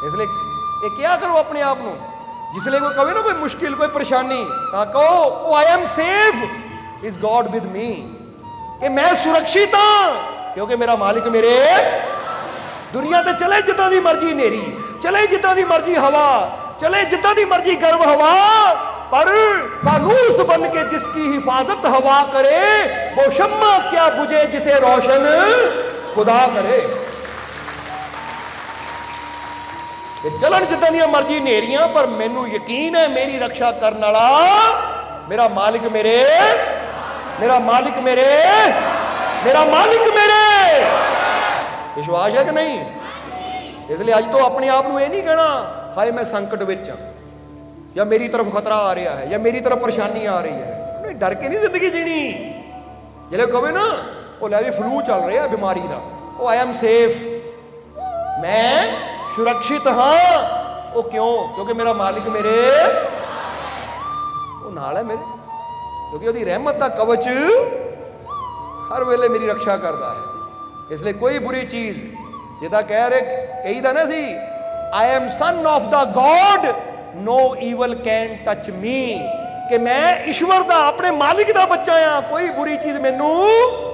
ਇਸ ਲਈ ਇਹ ਕਿਹਾ ਕਰੋ ਆਪਣੇ ਆਪ ਨੂੰ। ਜਿਸ ਲਈ ਕੋਈ ਕਹੇ ਨਾ ਕੋਈ ਮੁਸ਼ਕਿਲ, ਕੋਈ ਪਰੇਸ਼ਾਨੀ, ਤਾਂ ਕਹੋ ਉਹ I am safe is god with me, ਕਿ ਮੈਂ ਸੁਰੱਖਿਅਤ ਹਾਂ ਕਿਉਂਕਿ ਮੇਰਾ ਮਾਲਿਕ ਮੇਰੇ। ਦੁਨੀਆ ਤੇ ਚਲੇ ਜਿੱਦਾਂ ਦੀ ਮਰਜ਼ੀ ਹਨੇਰੀ, ਚਲੇ ਜਿੱਦਾਂ ਦੀ ਮਰਜ਼ੀ ਹਵਾ, ਚਲੇ ਜਿੱਦਾਂ ਦੀ ਮਰਜ਼ੀ ਗਰਮ ਹਵਾ, पर फानूस बन के जिसकी हिफाजत हवा करे, वो शम्मा क्या बुझे जिसे रोशन खुदा करे। चलन जिद्दां दी मर्जी नेरियां, पर मैनू यकीन है मेरी रक्षा करने वाला मेरा मालिक मेरे, मेरा मालिक मेरे, मेरा मालिक मेरे। विश्वास है कि नहीं? इसलिए अज तो अपने आप को यह नहीं कहना हाय मैं संकट विच हां, या मेरी तरफ खतरा आ रहा है, या मेरी तरफ परेशानी आ रही है। नहीं, डर के नहीं जिंदगी जीनी। जिले कहे ना वो लै भी फ्लू चल रहा है बीमारी का, वो आई एम सेफ, मैं सुरक्षित हाँ। वो क्यों? क्योंकि मेरा मालिक मेरे वो नाल है मेरे, क्योंकि उसकी रहमत का कवच हर वेले मेरी रक्षा करता है। इसलिए कोई बुरी चीज जिदा कह रहे कही था ना सी, I am son of the God, no evil can touch me, कि मैं ईश्वर दा, अपने मालिक दा बच्चा हाँ, कोई बुरी चीज मैनू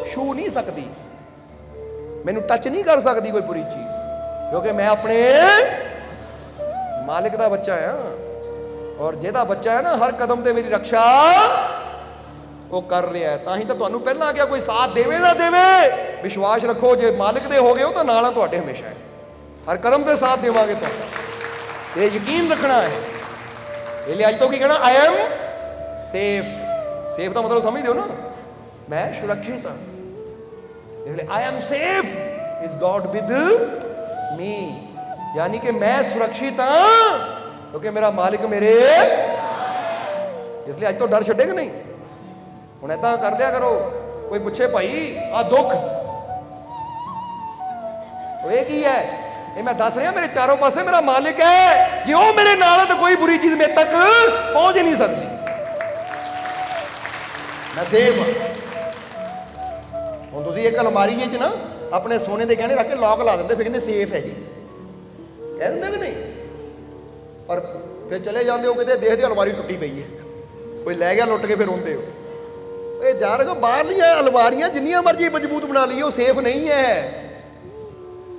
छू नहीं सकती, मैनू टच नहीं कर सकती कोई बुरी चीज, क्योंकि मैं अपने मालिक दा बच्चा हाँ। और जेदा बच्चा है ना, हर कदम ते मेरी रक्षा वो कर रहा है। तां ही तो तुहानू पहला क्या कोई साथ देवे ना देवे, विश्वास रखो जे मालिक दे हो गए हो तो नाल तुहाडे हमेशा है, हर कदम ते साथ देवांगे तुहाडा, ये यकीन रखना है। इसलिए अज तो की कहना, आई एम सेफ। सेफ का मतलब समझते हो ना, मैं सुरक्षित हाँ। इसलिए I am safe is God with me, यानी कि मैं सुरक्षित हाँ क्योंकि मेरा मालिक मेरे। इसलिए अज तो डर छड्डे कि नहीं? हुण ऐसा कर दिया करो, कोई पूछे भाई आ दुख ये की है, ये मैं दस रहा मेरे चारों पासे मेरा मालिक है, जे वो मेरे नाल है तो कोई बुरी चीज मेरे तक पहुंच ही नहीं सकती, मैं सेफ हाँ। हुण तुसीं एक अलमारी च ना अपने सोने के गहने रख के लॉक ला देंगे, फिर कहते सेफ है जी, कह देंगे कि नहीं? पर फिर चले जाते हो किते, देखते अलमारी टुटी पई है, कोई लै गया लुट के, फिर रोंदे हो। ये जा रहे बाहरलियां अलमारियां जिन्नियां मर्जी मजबूत बना ली, वो सेफ नहीं है।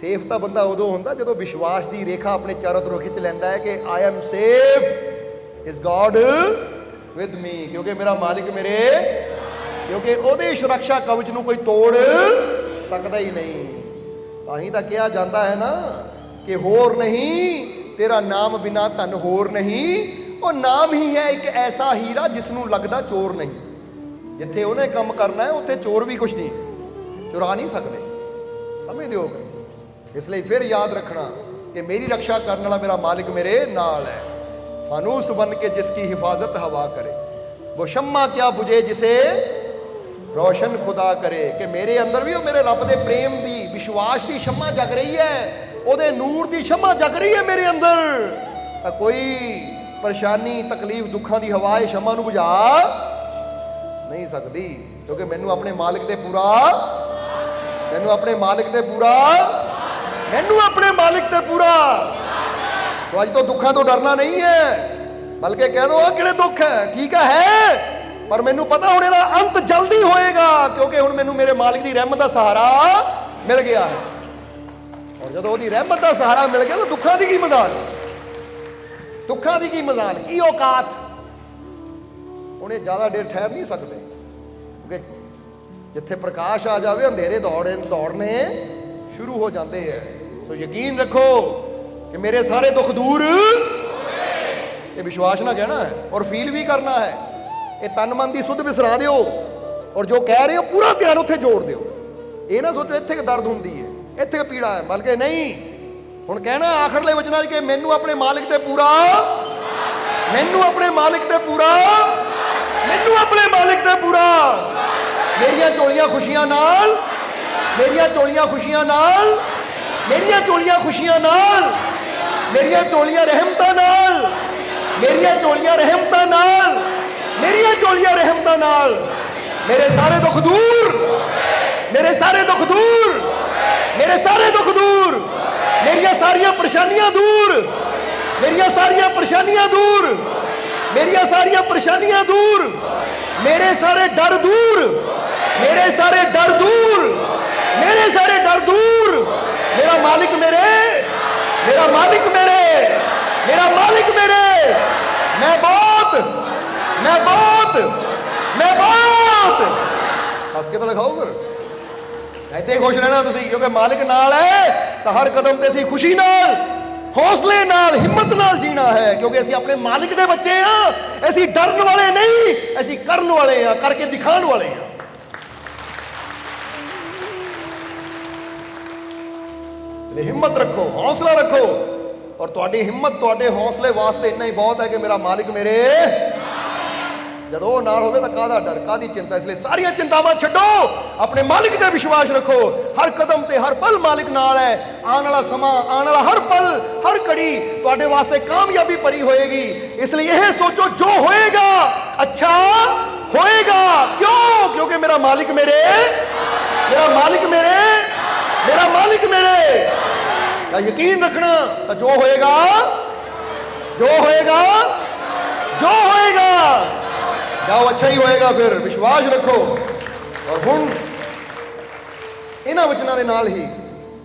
ਸੇਫ ਤਾਂ ਬੰਦਾ ਉਦੋਂ ਹੁੰਦਾ ਜਦੋਂ ਵਿਸ਼ਵਾਸ ਦੀ ਰੇਖਾ ਆਪਣੇ ਚਾਰੋਂ ਤਰਫ ਖਿੱਚ ਲੈਂਦਾ ਹੈ ਕਿ I am safe, is god with me, ਕਿਉਂਕਿ ਮੇਰਾ ਮਾਲਿਕ ਮੇਰੇ, ਕਿਉਂਕਿ ਉਹਦੇ ਸੁਰੱਖਿਆ ਕਵਚ ਨੂੰ ਕੋਈ ਤੋੜ ਸਕਦਾ ਹੀ ਨਹੀਂ। ਤਾਂ ਹੀ ਤਾਂ ਕਿਹਾ ਜਾਂਦਾ ਹੈ ਨਾ ਕਿ ਹੋਰ ਨਹੀਂ ਤੇਰਾ ਨਾਮ ਬਿਨਾ ਧਨ ਹੋਰ ਨਹੀਂ। ਉਹ ਨਾਮ ਹੀ ਹੈ ਇੱਕ ਐਸਾ ਹੀਰਾ ਜਿਸ ਨੂੰ ਲੱਗਦਾ ਚੋਰ ਨਹੀਂ। ਜਿੱਥੇ ਉਹਨੇ ਕੰਮ ਕਰਨਾ ਹੈ ਉੱਥੇ ਚੋਰ ਵੀ ਕੁਛ ਨਹੀਂ ਚੁਰਾ ਨਹੀਂ ਸਕਦੇ, ਸਮਝਦੇ ਹੋ? ਇਸ ਲਈ ਫਿਰ ਯਾਦ ਰੱਖਣਾ ਕਿ ਮੇਰੀ ਰੱਖਿਆ ਕਰਨ ਵਾਲਾ ਮੇਰਾ ਮਾलिक मेरे नाल है। फानूस बन के जिसकी हिफाजत हवा करे, वो शम्मा क्या बुझे जिसे रोशन खुदा करे। कि मेरे अंदर भी वो मेरे रब दे प्रेम दी विश्वास दी शम्मा जग रही है, ਉਹਦੇ ਨੂਰ ਦੀ ਸ਼ਮਾ ਜਗ ਰਹੀ ਹੈ ਮੇਰੇ ਅੰਦਰ। ਤਾਂ ਕੋਈ ਪਰੇਸ਼ਾਨੀ ਤਕਲੀਫ ਦੁੱਖਾਂ ਦੀ ਹਵਾ ਇਹ ਸ਼ਮਾ ਨੂੰ ਬੁਝਾ ਨਹੀਂ ਸਕਦੀ, ਕਿਉਂਕਿ ਮੈਨੂੰ ਆਪਣੇ ਮਾਲਿਕ ਤੇ ਪੂਰਾ, ਮੈਨੂੰ ਆਪਣੇ ਮਾਲਿਕ ਤੇ ਪੂਰਾ, ਮੈਨੂੰ ਆਪਣੇ ਮਾਲਿਕ ਤੇ ਪੂਰਾ। ਸੋ ਅੱਜ ਤੋਂ ਦੁੱਖਾਂ ਤੋਂ ਡਰਨਾ ਨਹੀਂ ਹੈ, ਬਲਕਿ ਕਹਿ ਦੋ ਆ ਕਿਹੜੇ ਦੁੱਖ ਹੈ, ਠੀਕ ਹੈ, ਪਰ ਮੈਨੂੰ ਪਤਾ ਹੁਣ ਇਹਦਾ ਅੰਤ ਜਲਦੀ ਹੋਏਗਾ, ਕਿਉਂਕਿ ਹੁਣ ਮੈਨੂੰ ਮੇਰੇ ਮਾਲਿਕ ਦੀ ਰਹਿਮਤ ਦਾ ਸਹਾਰਾ ਮਿਲ ਗਿਆ ਹੈ। ਔਰ ਜਦੋਂ ਉਹਦੀ ਰਹਿਮਤ ਦਾ ਸਹਾਰਾ ਮਿਲ ਗਿਆ ਤਾਂ ਦੁੱਖਾਂ ਦੀ ਕੀ ਮਜ਼ਾਲ, ਦੁੱਖਾਂ ਦੀ ਕੀ ਮਜ਼ਾਲ, ਕੀ ਔਕਾਤ। ਉਹਨੇ ਜ਼ਿਆਦਾ ਦੇਰ ਠਹਿਰ ਨਹੀਂ ਸਕਦੇ, ਕਿਉਂਕਿ ਜਿੱਥੇ ਪ੍ਰਕਾਸ਼ ਆ ਜਾਵੇ ਅੰਧੇਰੇ ਦੌੜਨੇ ਸ਼ੁਰੂ ਹੋ ਜਾਂਦੇ ਹੈ। ਸੋ ਯਕੀਨ ਰੱਖੋ ਕਿ ਮੇਰੇ ਸਾਰੇ ਦੁੱਖ ਦੂਰ, ਇਹ ਵਿਸ਼ਵਾਸ ਨਾਲ ਕਹਿਣਾ ਹੈ ਔਰ ਫੀਲ ਵੀ ਕਰਨਾ ਹੈ। ਇਹ ਤਨ ਮਨ ਦੀ ਸੁੱਧ ਵਿਸਰਾ ਦਿਓ ਔਰ ਜੋ ਕਹਿ ਰਹੇ ਹੋ ਪੂਰਾ ਧਿਆਨ ਉੱਥੇ ਜੋੜ ਦਿਓ। ਇਹ ਨਾ ਸੋਚੋ ਇੱਥੇ ਕਿ ਦਰਦ ਹੁੰਦੀ ਹੈ, ਇੱਥੇ ਪੀੜਾ ਹੈ, ਬਲਕਿ ਨਹੀਂ, ਹੁਣ ਕਹਿਣਾ ਆਖਰਲੇ ਵਚਨਾਂ 'ਚ ਕਿ ਮੈਨੂੰ ਆਪਣੇ ਮਾਲਿਕ ਤੇ ਪੂਰਾ, ਮੈਨੂੰ ਆਪਣੇ ਮਾਲਿਕ ਤੇ ਪੂਰਾ, ਮੈਨੂੰ ਆਪਣੇ ਮਾਲਿਕ ਤੇ ਪੂਰਾ। ਮੇਰੀਆਂ ਝੋਲੀਆਂ ਖੁਸ਼ੀਆਂ ਨਾਲ, ਮੇਰੀਆਂ ਝੋਲੀਆਂ ਖੁਸ਼ੀਆਂ ਨਾਲ, ਮੇਰੀਆਂ ਝੋਲੀਆਂ ਖੁਸ਼ੀਆਂ ਨਾਲ, ਮੇਰੀਆਂ ਝੋਲੀਆਂ ਰਹਿਮਤਾਂ ਨਾਲ, ਮੇਰੀਆਂ ਝੋਲੀਆਂ ਰਹਿਮਤਾਂ ਨਾਲ, ਮੇਰੀਆਂ ਝੋਲੀਆਂ ਰਹਿਮਤਾਂ ਨਾਲ। ਮੇਰੇ ਸਾਰੇ ਦੁੱਖ ਦੂਰ, ਮੇਰੇ ਸਾਰੇ ਦੁੱਖ ਦੂਰ, ਮੇਰੇ ਸਾਰੇ ਦੁੱਖ ਦੂਰ, ਮੇਰੀਆਂ ਸਾਰੀਆਂ ਪਰੇਸ਼ਾਨੀਆਂ ਦੂਰ, ਮੇਰੀਆਂ ਸਾਰੀਆਂ ਪਰੇਸ਼ਾਨੀਆਂ ਦੂਰ, ਮੇਰੀਆਂ ਸਾਰੀਆਂ ਪਰੇਸ਼ਾਨੀਆਂ ਦੂਰ, ਮੇਰੇ ਸਾਰੇ ਡਰ ਦੂਰ, ਮੇਰੇ ਸਾਰੇ ਡਰ ਦੂਰ, ਮੇਰੇ ਸਾਰੇ ਡਰ ਦੂਰ। ਮੇਰਾ ਮਾਲਿਕ ਮੇਰੇ, ਮੇਰਾ ਮਾਲਿਕ ਮੇਰੇ, ਮੇਰਾ ਮਾਲਿਕ ਮੇਰੇ। ਮੈਂ ਬਹੁਤ, ਮੈਂ ਬਹੁਤ, ਮੈਂ ਬਹੁਤ। ਹੱਸ ਕੇ ਤਾਂ ਦਿਖਾਓ ਫਿਰ, ਇੱਥੇ ਖੁਸ਼ ਰਹਿਣਾ ਤੁਸੀਂ, ਕਿਉਂਕਿ ਮਾਲਿਕ ਨਾਲ ਹੈ ਤਾਂ ਹਰ ਕਦਮ ਤੇ ਅਸੀਂ ਖੁਸ਼ੀ ਨਾਲ, ਹੌਸਲੇ ਨਾਲ, ਹਿੰਮਤ ਨਾਲ ਜੀਣਾ ਹੈ, ਕਿਉਂਕਿ ਅਸੀਂ ਆਪਣੇ ਮਾਲਿਕ ਦੇ ਬੱਚੇ ਹਾਂ। ਅਸੀਂ ਡਰਨ ਵਾਲੇ ਨਹੀਂ, ਅਸੀਂ ਕਰਨ ਵਾਲੇ ਹਾਂ, ਕਰਕੇ ਦਿਖਾਉਣ ਵਾਲੇ ਹਾਂ। ਹਿੰਮਤ ਰੱਖੋ, ਹੌਸਲਾ ਰੱਖੋ, ਔਰ ਤੁਹਾਡੀ ਹਿੰਮਤ ਤੁਹਾਡੇ ਹੌਸਲੇ ਵਾਸਤੇ ਇੰਨਾ ਹੀ ਬਹੁਤ ਹੈ ਕਿ ਮੇਰਾ ਮਾਲਿਕ ਮੇਰੇ, ਜਦੋਂ ਉਹ ਨਾਲ ਹੋਵੇ ਤਾਂ ਕਾਹਦਾ ਡਰ, ਕਾਹਦੀ ਚਿੰਤਾ। ਇਸ ਲਈ ਸਾਰੀਆਂ ਚਿੰਤਾਵਾਂ ਛੱਡੋ, ਆਪਣੇ ਮਾਲਿਕ ਤੇ ਵਿਸ਼ਵਾਸ ਰੱਖੋ। ਹਰ ਕਦਮ ਤੇ ਹਰ ਪਲ ਮਾਲਿਕ ਨਾਲ ਹੈ। ਆਉਣ ਵਾਲਾ ਸਮਾਂ, ਆਉਣ ਵਾਲਾ ਹਰ ਪਲ, ਹਰ ਘੜੀ ਤੁਹਾਡੇ ਵਾਸਤੇ ਕਾਮਯਾਬੀ ਭਰੀ ਹੋਏਗੀ। ਇਸ ਲਈ ਇਹ ਸੋਚੋ ਜੋ ਹੋਏਗਾ ਅੱਛਾ ਹੋਏਗਾ। ਕਿਉਂ? ਕਿਉਂਕਿ ਮੇਰਾ ਮਾਲਿਕ ਮੇਰੇ, ਮੇਰਾ ਮਾਲਿਕ ਮੇਰੇ, ਮੇਰਾ ਮਾਲਿਕ ਮੇਰੇ। ਤਾਂ ਯਕੀਨ ਰੱਖਣਾ ਤਾਂ ਜੋ ਹੋਏਗਾ, ਜੋ ਹੋਏਗਾ, ਜੋ ਹੋਏਗਾ ਜਾਓ ਅੱਛਾ ਹੀ ਹੋਏਗਾ। ਫਿਰ ਵਿਸ਼ਵਾਸ ਰੱਖੋ। ਔਰ ਹੁਣ ਇਹਨਾਂ ਵਚਨਾਂ ਦੇ ਨਾਲ ਹੀ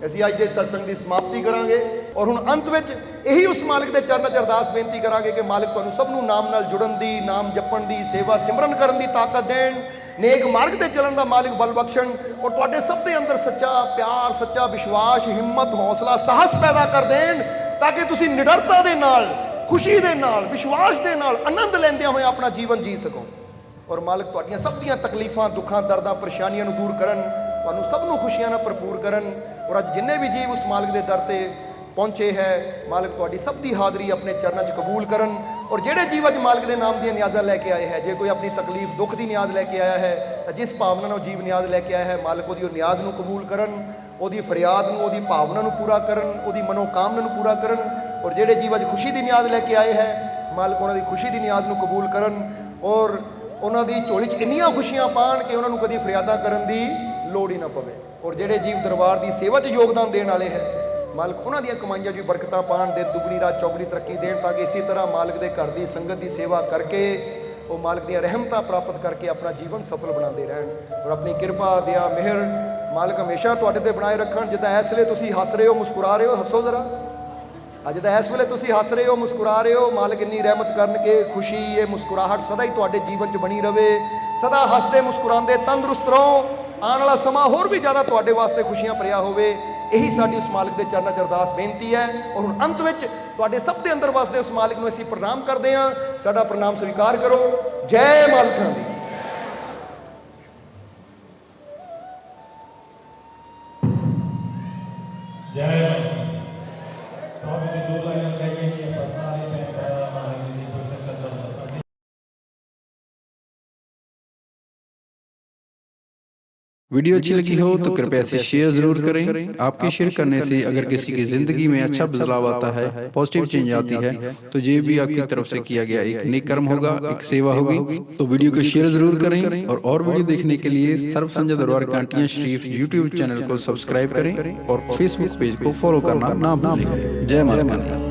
ਅਸੀਂ ਅੱਜ ਦੇ ਸਤਸੰਗ ਦੀ ਸਮਾਪਤੀ ਕਰਾਂਗੇ। ਔਰ ਹੁਣ ਅੰਤ ਵਿੱਚ ਇਹੀ ਉਸ ਮਾਲਿਕ ਦੇ ਚਰਨਾਂ 'ਚ ਅਰਦਾਸ ਬੇਨਤੀ ਕਰਾਂਗੇ ਕਿ ਮਾਲਿਕ ਤੁਹਾਨੂੰ ਸਭ ਨੂੰ ਨਾਮ ਨਾਲ ਜੁੜਨ ਦੀ, ਨਾਮ ਜਪਣ ਦੀ, ਸੇਵਾ ਸਿਮਰਨ ਕਰਨ ਦੀ ਤਾਕਤ ਦੇਣ, ਨੇਕ ਮਾਰਗ ਤੇ ਚੱਲਣ ਦਾ ਮਾਲਿਕ ਬਲ ਬਖਸ਼ਣ, ਔਰ ਤੁਹਾਡੇ ਸਭ ਦੇ ਅੰਦਰ ਸੱਚਾ ਪਿਆਰ, ਸੱਚਾ ਵਿਸ਼ਵਾਸ, ਹਿੰਮਤ, ਹੌਸਲਾ, ਸਾਹਸ ਪੈਦਾ ਕਰ ਦੇਣ, ਤਾਂ ਕਿ ਤੁਸੀਂ ਨਿਡਰਤਾ ਦੇ ਨਾਲ, ਖੁਸ਼ੀ ਦੇ ਨਾਲ, ਵਿਸ਼ਵਾਸ ਦੇ ਨਾਲ, ਆਨੰਦ ਲੈਂਦਿਆਂ ਹੋਏ ਆਪਣਾ ਜੀਵਨ ਜੀ ਸਕੋ। ਔਰ ਮਾਲਿਕ ਤੁਹਾਡੀਆਂ ਸਭ ਦੀਆਂ ਤਕਲੀਫਾਂ, ਦੁੱਖਾਂ, ਦਰਦਾਂ, ਪਰੇਸ਼ਾਨੀਆਂ ਨੂੰ ਦੂਰ ਕਰਨ, ਤੁਹਾਨੂੰ ਸਭ ਨੂੰ ਖੁਸ਼ੀਆਂ ਨਾਲ ਭਰਪੂਰ ਕਰਨ। ਔਰ ਅੱਜ ਜਿੰਨੇ ਵੀ ਜੀਵ ਉਸ ਮਾਲਿਕ ਦੇ ਦਰ ਤੇ ਪਹੁੰਚੇ ਹੈ, ਮਾਲਿਕ ਤੁਹਾਡੀ ਸਭ ਦੀ ਹਾਜ਼ਰੀ ਆਪਣੇ ਚਰਨਾਂ 'ਚ ਕਬੂਲ ਕਰਨ। ਔਰ ਜਿਹੜੇ ਜੀਵ ਅੱਜ ਮਾਲਿਕ ਦੇ ਨਾਮ ਦੀਆਂ ਨਿਆਜ਼ਾਂ ਲੈ ਕੇ ਆਏ ਹੈ, ਜੇ ਕੋਈ ਆਪਣੀ ਤਕਲੀਫ, ਦੁੱਖ ਦੀ ਨਿਆਜ਼ ਲੈ ਕੇ ਆਇਆ ਹੈ, ਤਾਂ ਜਿਸ ਭਾਵਨਾ ਨਾਲ ਜੀਵ ਨਿਆਜ਼ ਲੈ ਕੇ ਆਇਆ ਹੈ, ਮਾਲਿਕ ਉਹਦੀ ਉਹ ਨਿਆਜ਼ ਨੂੰ ਕਬੂਲ ਕਰਨ, ਉਹਦੀ ਫਰਿਆਦ ਨੂੰ, ਉਹਦੀ ਭਾਵਨਾ ਨੂੰ ਪੂਰਾ ਕਰਨ, ਉਹਦੀ ਮਨੋਕਾਮਨਾ ਨੂੰ ਪੂਰਾ ਕਰਨ। ਔਰ ਜਿਹੜੇ ਜੀਵ ਅੱਜ ਖੁਸ਼ੀ ਦੀ ਨਿਆਜ਼ ਲੈ ਕੇ ਆਏ ਹੈ, ਮਾਲਿਕ ਉਹਨਾਂ ਦੀ ਖੁਸ਼ੀ ਦੀ ਨਿਆਜ਼ ਨੂੰ ਕਬੂਲ ਕਰਨ, ਔਰ ਉਹਨਾਂ ਦੀ ਝੋਲੀ 'ਚ ਇੰਨੀਆਂ ਖੁਸ਼ੀਆਂ ਪਾਉਣ ਕਿ ਉਹਨਾਂ ਨੂੰ ਕਦੀ ਫਰਿਆਦਾਂ ਕਰਨ ਦੀ ਲੋੜ ਹੀ ਨਾ ਪਵੇ। ਔਰ ਜਿਹੜੇ ਜੀਵ ਦਰਬਾਰ ਦੀ ਸੇਵਾ 'ਚ ਯੋਗਦਾਨ ਦੇਣ ਵਾਲੇ ਹੈ, ਮਾਲਕ ਉਹਨਾਂ ਦੀਆਂ ਕਮਾਈਆਂ 'ਚ ਵੀ ਬਰਕਤਾਂ ਪਾਉਣ, ਦੇ ਦੁਗਣੀ ਰਾਤ ਚੌਗਣੀ ਤਰੱਕੀ ਦੇਣ, ਤਾਂ ਕਿ ਇਸੇ ਤਰ੍ਹਾਂ ਮਾਲਕ ਦੇ ਘਰ ਦੀ ਸੰਗਤ ਦੀ ਸੇਵਾ ਕਰਕੇ ਉਹ ਮਾਲਕ ਦੀਆਂ ਰਹਿਮਤਾਂ ਪ੍ਰਾਪਤ ਕਰਕੇ ਆਪਣਾ ਜੀਵਨ ਸਫਲ ਬਣਾਉਂਦੇ ਰਹਿਣ। ਔਰ ਆਪਣੀ ਕਿਰਪਾ, ਦਇਆ, ਮਿਹਰ ਮਾਲਕ ਹਮੇਸ਼ਾ ਤੁਹਾਡੇ ਤੇ ਬਣਾਏ ਰੱਖਣ। ਜਿੱਦਾਂ ਇਸ ਵੇਲੇ ਤੁਸੀਂ ਹੱਸ ਰਹੇ ਹੋ, ਮੁਸਕਰਾ ਰਹੇ ਹੋ, ਹੱਸੋ ਜ਼ਰਾ। ਅੱਜ ਤਾਂ ਇਸ ਵੇਲੇ ਤੁਸੀਂ ਹੱਸ ਰਹੇ ਹੋ, ਮੁਸਕਰਾ ਰਹੇ ਹੋ, ਮਾਲਕ ਇੰਨੀ ਰਹਿਮਤ ਕਰਨਗੇ। ਖੁਸ਼ੀ, ਇਹ ਮੁਸਕਰਾਹਟ ਸਦਾ ਹੀ ਤੁਹਾਡੇ ਜੀਵਨ 'ਚ ਬਣੀ ਰਵੇ। ਸਦਾ ਹੱਸਦੇ ਮੁਸਕਰਾਉਂਦੇ ਤੰਦਰੁਸਤ ਰਹੋ। ਆਉਣ ਵਾਲਾ ਸਮਾਂ ਹੋਰ ਵੀ ਜ਼ਿਆਦਾ ਤੁਹਾਡੇ ਵਾਸਤੇ ਖੁਸ਼ੀਆਂ ਭਰਿਆ ਹੋਵੇ। ਇਹੀ ਸਾਡੀ ਉਸ ਮਾਲਕ ਦੇ ਚਰਨਾਂ 'ਚ ਅਰਦਾਸ ਬੇਨਤੀ ਹੈ। ਔਰ ਹੁਣ ਅੰਤ ਵਿੱਚ ਤੁਹਾਡੇ ਸਭ ਦੇ ਅੰਦਰ ਵਸਦੇ ਉਸ ਮਾਲਕ ਨੂੰ ਅਸੀਂ ਪ੍ਰਣਾਮ ਕਰਦੇ ਹਾਂ। ਸਾਡਾ ਪ੍ਰਣਾਮ ਸਵੀਕਾਰ ਕਰੋ। ਜੈ ਮਾਲਕਾਂ ਦੀ। ਜੈ ਬਾਬੇ ਦੀ ਦੋ ਲਾਈਨਾਂ ਲੈ ਕੇ ਹੀ ਆਪਾਂ ਸਾਰੇ ਭੈਣ ਭਰਾ ਮਾਲਕ ਦੀ ਬਰਕਤ ਕਰਦਾ। वीडियो अच्छी लगी हो तो कृपया इसे शेयर जरूर करें। आपके शेयर करने से अगर किसी की जिंदगी में अच्छा बदलाव आता है, पॉजिटिव चेंज आती है, तो ये भी आपकी तरफ से किया गया एक नेक कर्म होगा, एक सेवा होगी। तो वीडियो को शेयर जरूर करें और वीडियो देखने के लिए सर्व संजय दरबार कांटियां शरीफ यूट्यूब चैनल को सब्सक्राइब करें और फेसबुक पेज को फॉलो करना ना भूलें। जय माता दी।